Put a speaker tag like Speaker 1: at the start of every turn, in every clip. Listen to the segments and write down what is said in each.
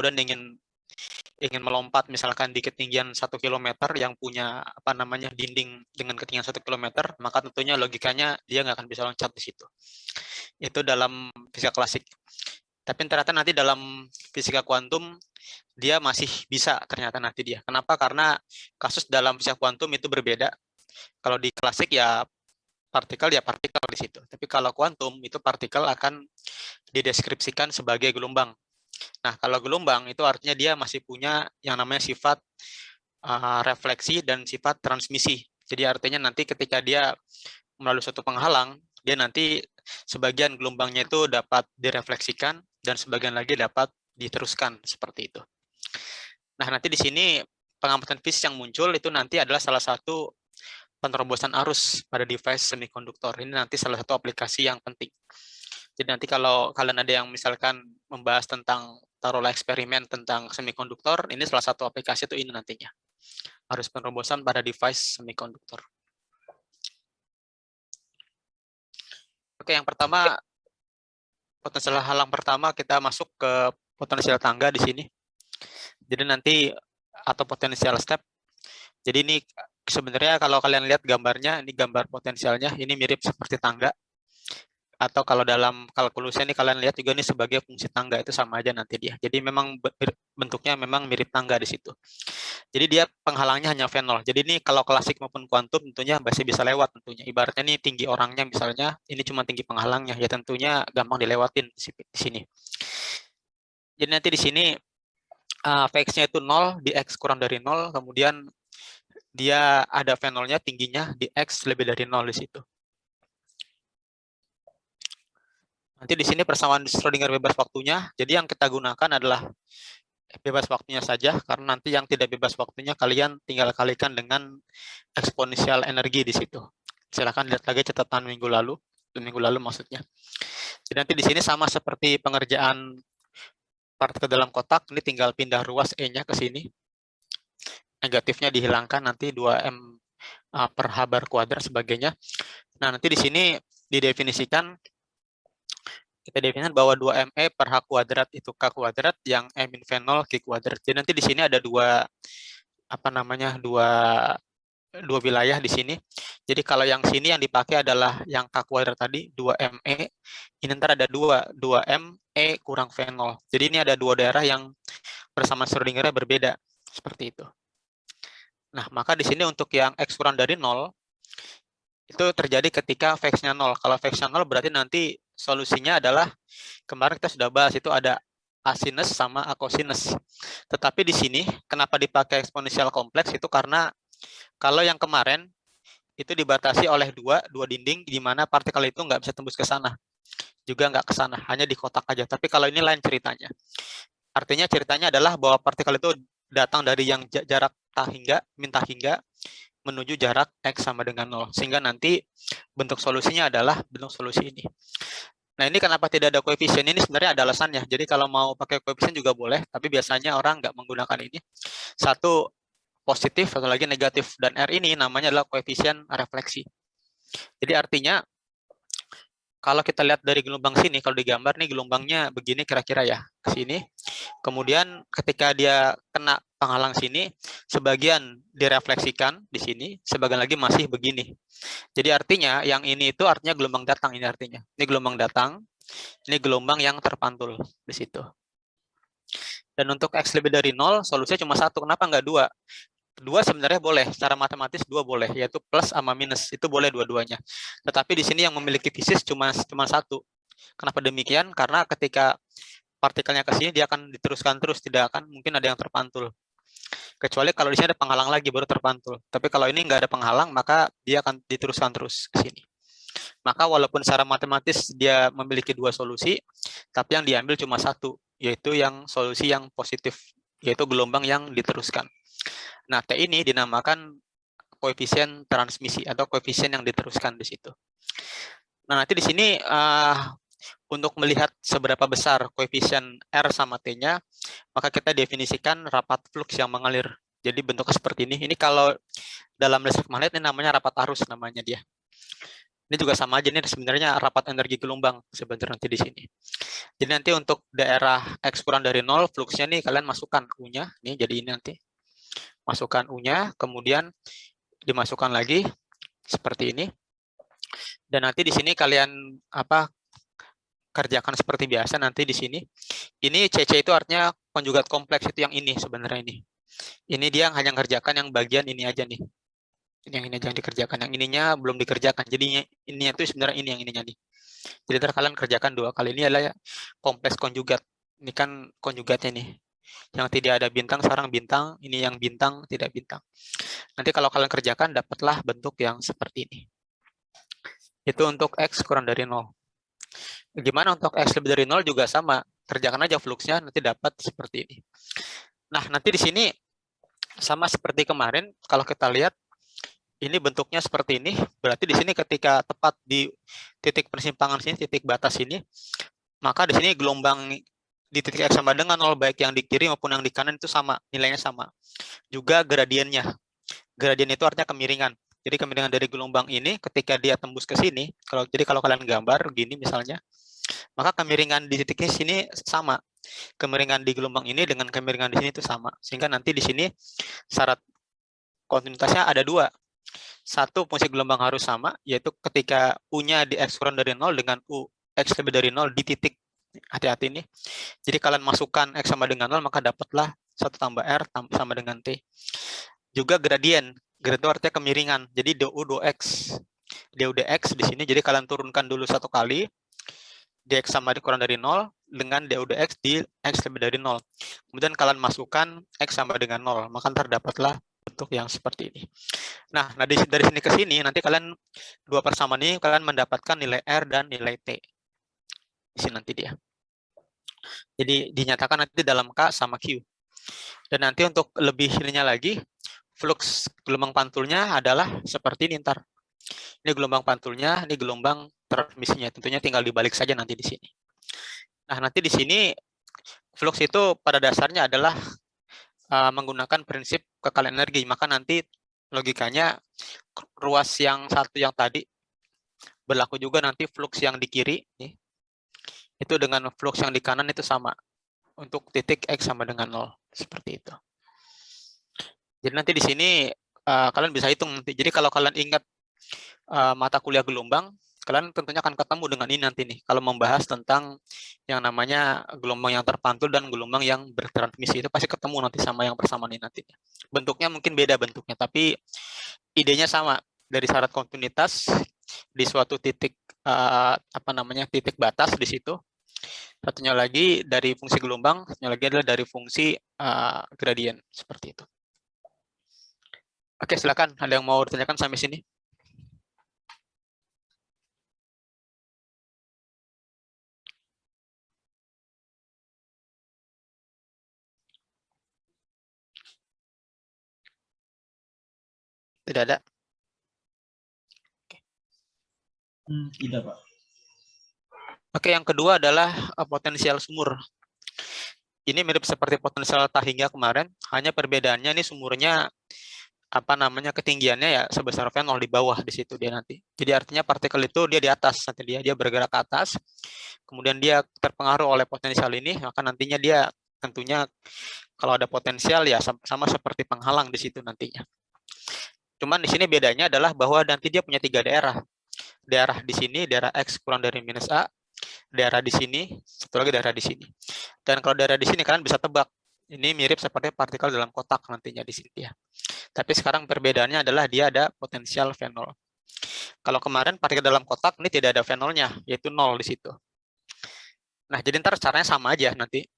Speaker 1: kemudian ingin melompat misalkan di ketinggian 1 kilometer yang punya dinding dengan ketinggian 1 kilometer, maka tentunya logikanya dia nggak akan bisa loncat di situ. Itu dalam fisika klasik. Tapi ternyata nanti dalam fisika kuantum dia masih bisa ternyata nanti dia. Kenapa? Karena kasus dalam fisika kuantum itu berbeda. Kalau di klasik ya partikel di situ. Tapi kalau kuantum itu partikel akan dideskripsikan sebagai gelombang. Nah, kalau gelombang itu artinya dia masih punya yang namanya sifat refleksi dan sifat transmisi. Jadi artinya nanti ketika dia melalui suatu penghalang, dia nanti sebagian gelombangnya itu dapat direfleksikan dan sebagian lagi dapat diteruskan seperti itu. Nah, nanti di sini pengamatan fisik yang muncul itu nanti adalah salah satu penerobosan arus pada device semikonduktor. Ini nanti salah satu aplikasi yang penting. Jadi nanti kalau kalian ada yang misalkan membahas tentang taruhlah eksperimen tentang semikonduktor, ini salah satu aplikasi itu ini nantinya. Arus penerobosan pada device semikonduktor. Oke, yang pertama potensial halang pertama kita masuk ke potensial tangga di sini. Jadi nanti atau potensial step. Jadi ini sebenarnya kalau kalian lihat gambarnya, ini gambar potensialnya, ini mirip seperti tangga. Atau kalau dalam kalkulusnya ini kalian lihat juga ini sebagai fungsi tangga, itu sama aja nanti dia. Jadi memang bentuknya memang mirip tangga di situ. Jadi dia penghalangnya hanya V0. Jadi ini kalau klasik maupun kuantum tentunya masih bisa lewat tentunya. Ibaratnya ini tinggi orangnya misalnya, ini cuma tinggi penghalangnya, ya tentunya gampang dilewatin di sini. Jadi nanti di sini Vx-nya itu 0, di X kurang dari 0, kemudian dia ada V0-nya tingginya di X lebih dari 0 di situ. Nanti di sini persamaan Schrödinger bebas waktunya. Jadi yang kita gunakan adalah bebas waktunya saja, karena nanti yang tidak bebas waktunya kalian tinggal kalikan dengan eksponensial energi di situ. Silakan lihat lagi catatan minggu lalu maksudnya. Jadi nanti di sini sama seperti pengerjaan partikel dalam kotak, ini tinggal pindah ruas E-nya ke sini. Negatifnya dihilangkan, nanti 2M per H bar kuadrat sebagainya. Nah, nanti di sini didefinisikan, kita definisikan bahwa 2ME per H kuadrat itu K kuadrat, yang M min V0 Q kuadrat. Jadi nanti di sini ada dua wilayah di sini. Jadi kalau yang sini yang dipakai adalah yang K kuadrat tadi, 2ME. Ini ntar ada 2ME kurang V0. Jadi ini ada dua daerah yang persamaan Schrödinger berbeda. Seperti itu. Nah, maka di sini untuk yang X kurang dari 0, itu terjadi ketika Vx-nya 0. Kalau Vx-nya 0 berarti nanti solusinya adalah, kemarin kita sudah bahas, itu ada asinus sama akosinus. Tetapi di sini, kenapa dipakai eksponensial kompleks, itu karena kalau yang kemarin, itu dibatasi oleh dua dinding, di mana partikel itu nggak bisa tembus ke sana. Juga nggak ke sana, hanya di kotak aja. Tapi kalau ini lain ceritanya. Artinya ceritanya adalah bahwa partikel itu datang dari yang jarak min hingga, menuju jarak X sama dengan 0. Sehingga nanti bentuk solusinya adalah bentuk solusi ini. Nah, ini kenapa tidak ada koefisien? Ini sebenarnya ada alasannya. Jadi kalau mau pakai koefisien juga boleh, tapi biasanya orang nggak menggunakan ini. Satu, positif, satu lagi negatif. Dan R ini namanya adalah koefisien refleksi. Jadi artinya, kalau kita lihat dari gelombang sini, kalau digambar nih gelombangnya begini kira-kira ya, ke sini. Kemudian ketika dia kena penghalang sini, sebagian direfleksikan di sini, sebagian lagi masih begini. Jadi artinya yang ini itu artinya gelombang datang, ini artinya. Ini gelombang datang, ini gelombang yang terpantul di situ. Dan untuk X lebih dari 0, solusinya cuma satu. Kenapa nggak dua? Dua sebenarnya boleh, secara matematis dua boleh, yaitu plus sama minus, itu boleh dua-duanya. Tetapi di sini yang memiliki fisis cuma satu. Kenapa demikian? Karena ketika partikelnya ke sini dia akan diteruskan terus, tidak akan mungkin ada yang terpantul. Kecuali kalau di sini ada penghalang lagi baru terpantul. Tapi kalau ini nggak ada penghalang, maka dia akan diteruskan terus ke sini. Maka walaupun secara matematis dia memiliki dua solusi, tapi yang diambil cuma satu, yaitu yang solusi yang positif, yaitu gelombang yang diteruskan. Nah, T ini dinamakan koefisien transmisi atau koefisien yang diteruskan di situ. Nah, nanti di sini untuk melihat seberapa besar koefisien R sama T-nya, maka kita definisikan rapat flux yang mengalir. Jadi bentuknya seperti ini. Ini kalau dalam listrik magnet ini namanya rapat arus namanya dia. Ini juga sama aja nih sebenarnya rapat energi gelombang sebenarnya nanti di sini. Jadi nanti untuk daerah X kurang dari 0, fluxnya nih kalian masukkan U-nya, nih jadi ini nanti. Masukkan U-nya, kemudian dimasukkan lagi seperti ini. Dan nanti di sini kalian kerjakan seperti biasa nanti di sini. Ini CC itu artinya konjugat kompleks, itu yang ini sebenarnya ini. Ini dia hanya mengerjakan yang bagian ini aja nih. Yang ini aja yang dikerjakan, yang ininya belum dikerjakan. Jadinya ini itu sebenarnya ini yang ininya nih. Jadi ntar kalian kerjakan 2 kali. Ini adalah kompleks konjugat. Ini kan konjugatnya nih. Yang tidak ada bintang, sekarang bintang. Ini yang bintang, tidak bintang. Nanti kalau kalian kerjakan, dapatlah bentuk yang seperti ini. Itu untuk X kurang dari 0. Gimana untuk X lebih dari 0 juga sama. Kerjakan aja fluxnya, nanti dapat seperti ini. Nah, nanti di sini sama seperti kemarin, kalau kita lihat, ini bentuknya seperti ini. Berarti di sini ketika tepat di titik persimpangan sini, titik batas ini, maka di sini gelombang di titik X sama dengan 0, baik yang di kiri maupun yang di kanan itu sama, nilainya sama. Juga gradiennya. Gradien itu artinya kemiringan. Jadi kemiringan dari gelombang ini ketika dia tembus ke sini, jadi kalau kalian gambar gini misalnya, maka kemiringan di titik sini sama. Kemiringan di gelombang ini dengan kemiringan di sini itu sama. Sehingga nanti di sini syarat kontinuitasnya ada 2. Satu, fungsi gelombang harus sama, yaitu ketika U-nya di X kurang dari 0 dengan U X lebih dari 0 di titik. Hati-hati ini. Jadi kalian masukkan X sama dengan 0, maka dapatlah 1 tambah R sama dengan T. Juga gradien. Gradien itu artinya kemiringan. Jadi du dx. Du dx di sini, jadi kalian turunkan dulu 1 kali. Dx sama kurang dari 0 dengan du dx di X lebih dari 0. Kemudian kalian masukkan X sama dengan 0. Maka terdapatlah bentuk yang seperti ini. Nah, dari sini ke sini, nanti kalian 2 persamaan ini, kalian mendapatkan nilai R dan nilai T. Di sini nanti dia. Jadi dinyatakan nanti dalam K sama Q. Dan nanti untuk lebih ininya lagi, flux gelombang pantulnya adalah seperti ini ntar. Ini gelombang pantulnya, ini gelombang transmisinya. Tentunya tinggal dibalik saja nanti di sini. Nah, nanti di sini flux itu pada dasarnya adalah menggunakan prinsip kekalian energi. Maka nanti logikanya ruas yang satu yang tadi berlaku juga nanti flux yang di kiri nih, itu dengan flux yang di kanan itu sama untuk titik X sama dengan 0 seperti itu. Jadi nanti di sini kalian bisa hitung nanti. Jadi kalau kalian ingat mata kuliah gelombang, kalian tentunya akan ketemu dengan ini nanti nih. Kalau membahas tentang yang namanya gelombang yang terpantul dan gelombang yang bertransmisi, itu pasti ketemu nanti sama yang persamaan ini nanti. Bentuknya mungkin beda bentuknya, tapi idenya sama. Dari syarat kontinuitas di suatu titik titik batas di situ. Satunya lagi dari fungsi gelombang, satunya lagi adalah dari fungsi gradien seperti itu. Oke, silakan. Ada yang mau ditanyakan sampai sini? Tidak ada?
Speaker 2: Tidak, Pak.
Speaker 1: Oke, yang kedua adalah potensial sumur. Ini mirip seperti potensial Tahingya kemarin, hanya perbedaannya ini sumurnya ketinggiannya ya sebesar V0 di bawah di situ dia nanti. Jadi artinya partikel itu dia di atas, nanti dia bergerak ke atas, kemudian dia terpengaruh oleh potensial ini, maka nantinya dia tentunya kalau ada potensial ya sama seperti penghalang di situ nantinya. Cuman di sini bedanya adalah bahwa nanti dia punya 3 daerah. Daerah di sini, daerah X kurang dari minus A, daerah di sini, satu lagi daerah di sini. Dan kalau daerah di sini kalian bisa tebak, ini mirip seperti partikel dalam kotak nantinya di sini ya. Tapi sekarang perbedaannya adalah dia ada potensial V0. Kalau kemarin partikel dalam kotak ini tidak ada V0-nya, yaitu 0 di situ. Nah, jadi ntar caranya sama aja nanti.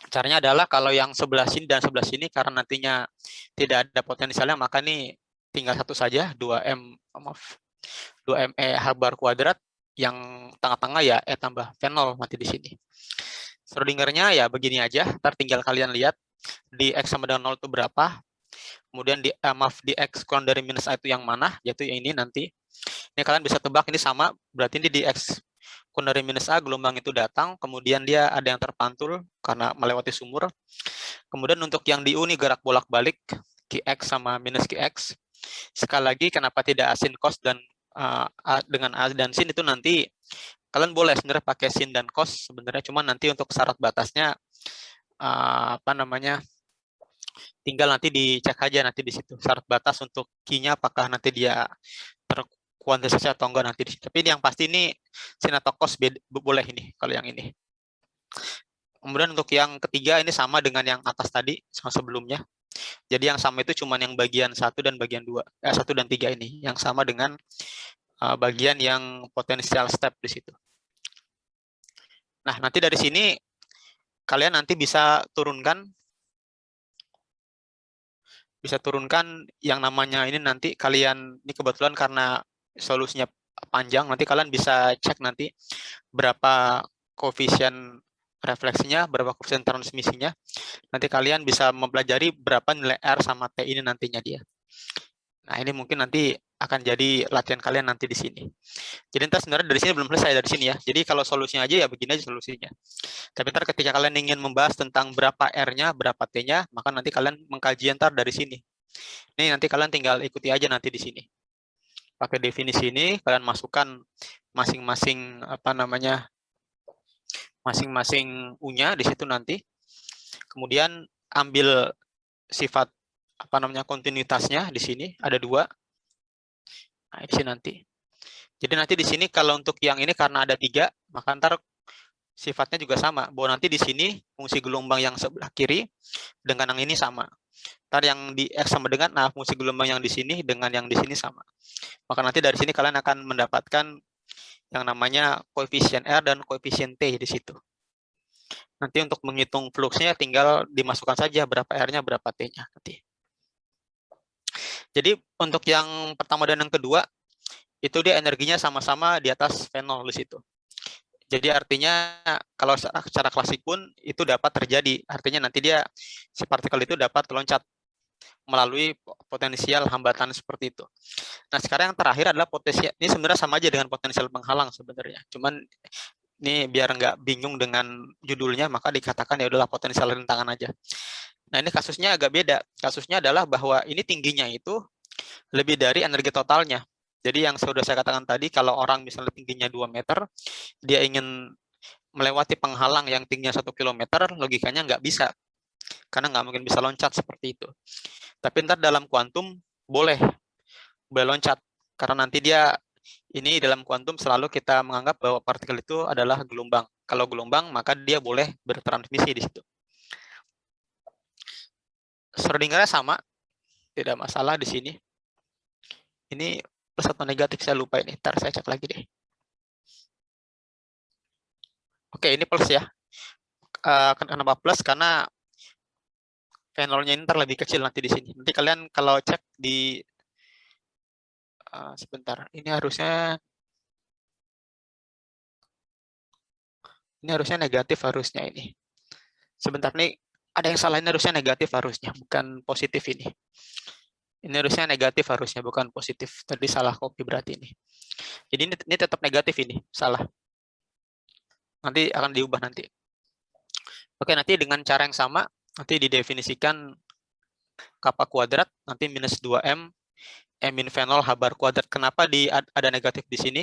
Speaker 1: Caranya adalah kalau yang sebelah sini dan sebelah sini karena nantinya tidak ada potensialnya, maka ini tinggal satu saja, 2ME H bar kuadrat, yang tengah-tengah ya E tambah V0 nanti di sini. Schrödingernya ya begini aja, ntar tinggal kalian lihat di X sama dengan 0 itu berapa, kemudian di X kurang dari minus A itu yang mana, yaitu yang ini nanti. Ini kalian bisa tebak, ini sama, berarti ini di X kurang dari minus A, gelombang itu datang, kemudian dia ada yang terpantul karena melewati sumur. Kemudian untuk yang di U ini gerak bolak-balik, QX sama minus QX. Sekali lagi, kenapa tidak asin cos dan dengan A dan sin itu nanti kalian boleh sebenarnya pakai sin dan cos sebenarnya, cuma nanti untuk syarat batasnya apa namanya, tinggal nanti dicek aja nanti di situ syarat batas untuk Q-nya apakah nanti dia terkuantisasi atau enggak nanti di situ. Tapi yang pasti ini sin atau cos boleh ini kalau yang ini. Kemudian untuk yang ketiga ini sama dengan yang atas tadi sama sebelumnya. Jadi yang sama itu cuma yang bagian 1 dan bagian 2, 1 dan 3 ini yang sama dengan bagian yang potensial step di situ. Nah, nanti dari sini kalian nanti bisa turunkan yang namanya ini, nanti kalian ini kebetulan karena solusinya panjang, nanti kalian bisa cek nanti berapa koefisien refleksinya, berapa koefisien transmisinya. Nanti kalian bisa mempelajari berapa nilai R sama T ini nantinya dia. Nah, ini mungkin nanti akan jadi latihan kalian nanti di sini. Jadi ntar sebenarnya dari sini belum selesai dari sini ya. Jadi kalau solusinya aja ya begini aja solusinya. Tapi ntar ketika kalian ingin membahas tentang berapa R-nya, berapa T-nya, maka nanti kalian mengkaji ntar dari sini. Ini nanti kalian tinggal ikuti aja nanti di sini. Pakai definisi ini, kalian masukkan masing-masing apa namanya, masing-masing U-nya di situ nanti. Kemudian ambil sifat apa namanya kontinuitasnya di sini ada 2. Nah, di sini nanti. Jadi nanti di sini kalau untuk yang ini karena ada 3, maka ntar sifatnya juga sama. Bahwa nanti di sini fungsi gelombang yang sebelah kiri dengan yang ini sama. Ntar yang di X sama dengan, nah fungsi gelombang yang di sini dengan yang di sini sama. Maka nanti dari sini kalian akan mendapatkan yang namanya koefisien R dan koefisien T di situ. Nanti untuk menghitung fluxnya tinggal dimasukkan saja berapa R-nya, berapa T-nya nanti. Jadi untuk yang pertama dan yang kedua, itu dia energinya sama-sama di atas V0 di situ. Jadi artinya kalau secara klasik pun itu dapat terjadi. Artinya nanti dia si partikel itu dapat loncat melalui potensial hambatan seperti itu. Nah, sekarang yang terakhir adalah potensial. Ini sebenarnya sama aja dengan potensial penghalang sebenarnya. Cuman ini biar nggak bingung dengan judulnya, maka dikatakan ya udahlah potensial rintangan aja. Nah, ini kasusnya agak beda. Kasusnya adalah bahwa ini tingginya itu lebih dari energi totalnya. Jadi yang sudah saya katakan tadi, kalau orang misalnya tingginya 2 meter, dia ingin melewati penghalang yang tingginya 1 kilometer, logikanya nggak bisa. Karena nggak mungkin bisa loncat seperti itu. Tapi ntar dalam kuantum boleh loncat. Karena nanti dia, ini dalam kuantum selalu kita menganggap bahwa partikel itu adalah gelombang. Kalau gelombang, maka dia boleh bertransmisi di situ. Schrödingernya sama, tidak masalah di sini. Ini plus atau negatif saya lupa ini, ntar saya cek lagi deh. Oke, ini plus ya. Kenapa plus? Karena V0-nya ini ntar lebih kecil nanti di sini. Nanti kalian kalau cek di sebentar, ini harusnya negatif harusnya ini. Sebentar nih, ada yang salah, ini harusnya negatif harusnya, bukan positif ini. Ini harusnya negatif harusnya, bukan positif. Tadi salah copy berarti ini. Jadi ini tetap negatif ini, salah. Nanti akan diubah nanti. Oke, nanti dengan cara yang sama, nanti didefinisikan kappa kuadrat, nanti minus 2M, M min V0 H bar kuadrat. Kenapa ada negatif di sini?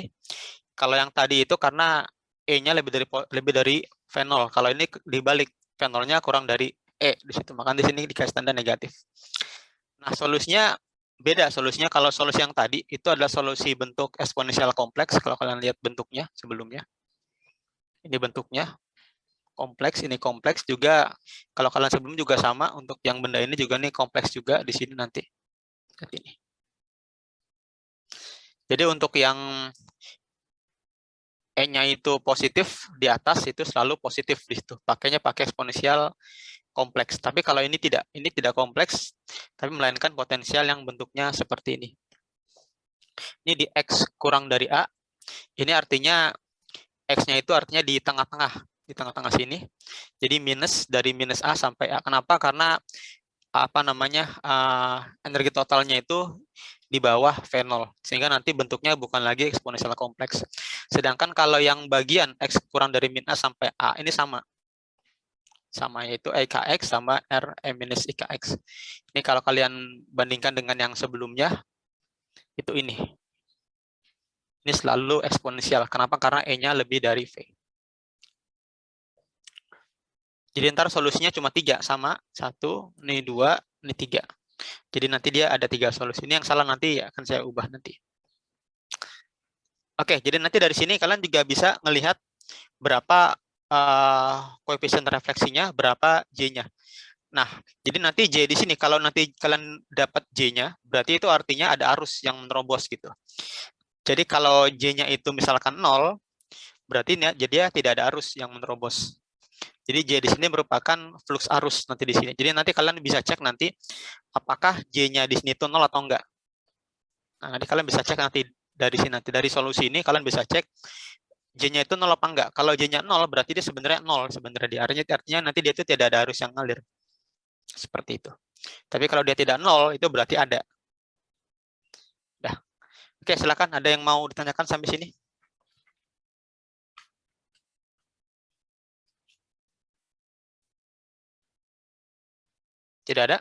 Speaker 1: Kalau yang tadi itu karena E-nya lebih dari V0. Kalau ini dibalik, V0-nya kurang dari E di situ. Maka di sini dikasih tanda negatif. Nah, solusinya beda. Solusinya kalau solusi yang tadi itu adalah solusi bentuk eksponensial kompleks. Kalau kalian lihat bentuknya sebelumnya. Ini bentuknya kompleks, ini kompleks juga. Kalau kalian sebelum juga sama, untuk yang benda ini juga nih kompleks juga di sini nanti. Lihat ini. Jadi untuk yang E-nya itu positif di atas itu selalu positif di situ. Pakainya pakai eksponensial kompleks. Tapi kalau ini tidak kompleks, tapi melainkan potensial yang bentuknya seperti ini. Ini di X kurang dari A. Ini artinya X-nya itu artinya di tengah-tengah sini. Jadi minus dari minus A sampai A. Kenapa? Karena apa namanya energi totalnya itu di bawah V0, sehingga nanti bentuknya bukan lagi eksponensial kompleks. Sedangkan kalau yang bagian X kurang dari min A sampai A ini sama, yaitu EKX sama R M minus IKX. Ini kalau kalian bandingkan dengan yang sebelumnya, itu ini. ini selalu eksponensial. Kenapa? Karena E-nya lebih dari V. Jadi ntar solusinya cuma 3, sama 1, ini 2, ini 3. Jadi nanti dia ada 3 solusi. Ini yang salah nanti akan saya ubah nanti. Oke, jadi nanti dari sini kalian juga bisa melihat berapa koefisien refleksinya, berapa J-nya. Nah, jadi nanti J di sini, kalau nanti kalian dapat J-nya, berarti itu artinya ada arus yang menerobos gitu. Jadi kalau J-nya itu misalkan 0, berarti jadi tidak ada arus yang menerobos. Jadi J di sini merupakan flux arus nanti di sini. Jadi nanti kalian bisa cek nanti apakah J-nya di sini itu 0 atau enggak. Nah, nanti kalian bisa cek nanti dari sini, nanti dari solusi ini kalian bisa cek J-nya itu 0 apa enggak. Kalau J-nya 0 berarti dia sebenarnya 0 sebenarnya. Artinya nanti dia itu tidak ada arus yang ngalir. Seperti itu. Tapi kalau dia tidak 0 itu berarti ada. Dah. Oke, silakan ada yang mau ditanyakan sampai sini? Tidak ada?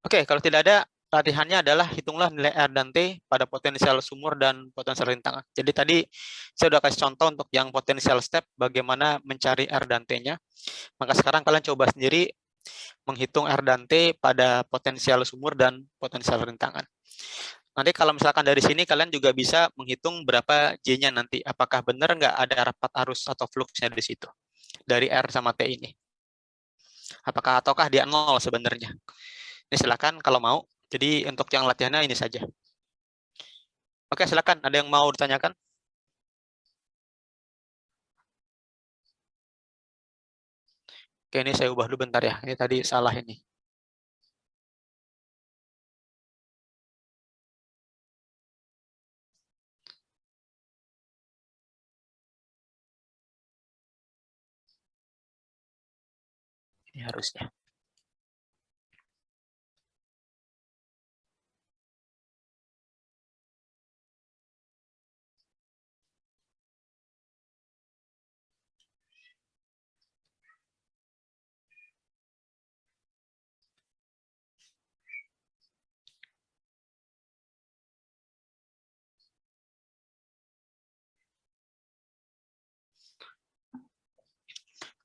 Speaker 1: Oke, kalau tidak ada, latihannya adalah hitunglah nilai R dan T pada potensial sumur dan potensial rintangan. Jadi tadi saya sudah kasih contoh untuk yang potensial step, bagaimana mencari R dan T-nya. Maka sekarang kalian coba sendiri menghitung R dan T pada potensial sumur dan potensial rintangan. Nanti kalau misalkan dari sini kalian juga bisa menghitung berapa J-nya nanti. Apakah benar nggak ada rapat arus atau fluxnya di situ dari R sama T ini. Ataukah dia 0 sebenarnya. Ini silakan kalau mau. Jadi untuk yang latihannya ini saja. Oke, silakan. Ada yang mau ditanyakan? Oke, ini saya ubah dulu bentar ya. Ini tadi salah ini. Ini harusnya.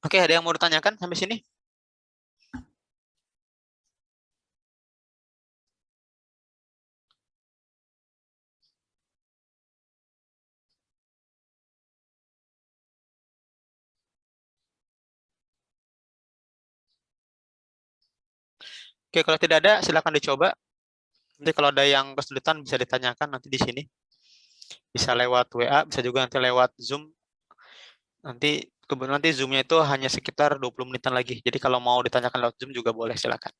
Speaker 1: Oke, ada yang mau ditanyakan sampai sini? Oke, kalau tidak ada, silakan dicoba. Nanti kalau ada yang kesulitan bisa ditanyakan nanti di sini. Bisa lewat WA, bisa juga nanti lewat Zoom. Nanti kebetulan nanti Zoom-nya itu hanya sekitar 20 menitan lagi. Jadi kalau mau ditanyakan lewat Zoom juga boleh, silakan.